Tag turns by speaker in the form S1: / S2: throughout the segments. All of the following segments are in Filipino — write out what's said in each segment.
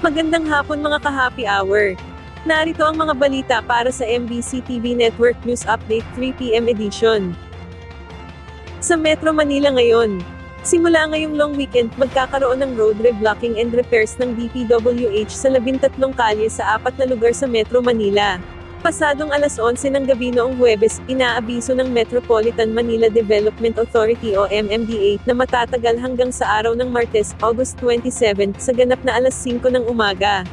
S1: Magandang hapon mga ka-happy hour. Narito ang mga balita para sa MBC TV Network News Update 3 PM edition. Sa Metro Manila ngayon, simula ngayong long weekend, magkakaroon ng road reblocking and repairs ng DPWH sa 13 kalye sa 4 na lugar sa Metro Manila. Pasadong alas 11 ng gabi noong Huwebes, inaabiso ng Metropolitan Manila Development Authority o MMDA na matatagal hanggang sa araw ng Martes, August 27, sa ganap na alas 5 ng umaga.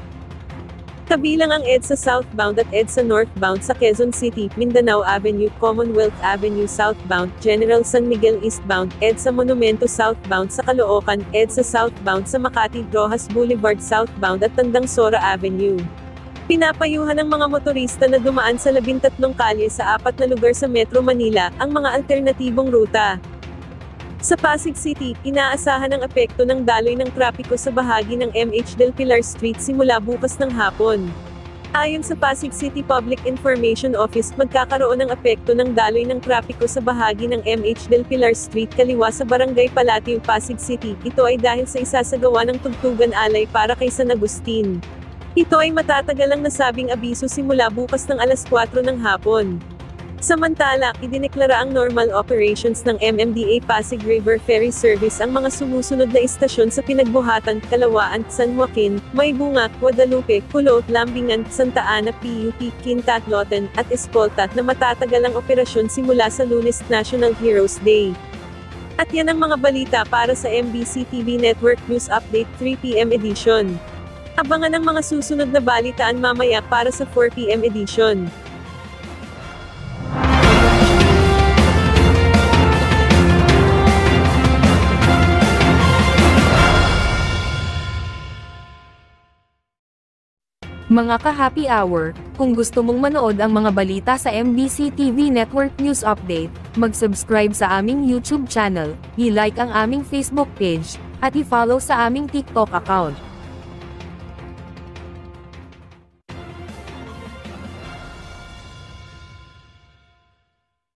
S1: Kabilang ang EDSA southbound at EDSA northbound sa Quezon City, Mindanao Avenue, Commonwealth Avenue southbound, General San Miguel eastbound, EDSA Monumento southbound sa Caloocan, EDSA southbound sa Makati, Rojas Boulevard southbound at Tandang Sora Avenue. Pinapayuhan ng mga motorista na dumaan sa 13 kalye sa 4 na lugar sa Metro Manila, ang mga alternatibong ruta. Sa Pasig City, inaasahan ang epekto ng daloy ng trapiko sa bahagi ng MH Del Pilar Street simula bukas ng hapon. Ayon sa Pasig City Public Information Office, magkakaroon ng epekto ng daloy ng trapiko sa bahagi ng MH Del Pilar Street kaliwa sa Barangay Palatio, Pasig City. Ito ay dahil sa isasagawa ng tugtugan alay para kay San Agustin. Ito ay matatagal ang nasabing abiso simula bukas ng alas 4 ng hapon. Samantala, idineklara ang normal operations ng MMDA Pasig River Ferry Service ang mga sumusunod na istasyon sa Pinagbuhatan, Kalawaan, San Joaquin, Maybunga, Guadalupe, Kulot, Lambingan, Santa Ana PUP, Quintatloten, at Escolta na matatagal ang operasyon simula sa Lunes, National Heroes Day. At yan ang mga balita para sa MBC TV Network News Update 3 PM edition. Abangan ang mga susunod na balitaan mamaya para sa 4 PM edition.
S2: Mga ka-happy hour, kung gusto mong manood ang mga balita sa MBC TV Network News Update, mag-subscribe sa aming YouTube channel, i-like ang aming Facebook page, at i-follow sa aming TikTok account.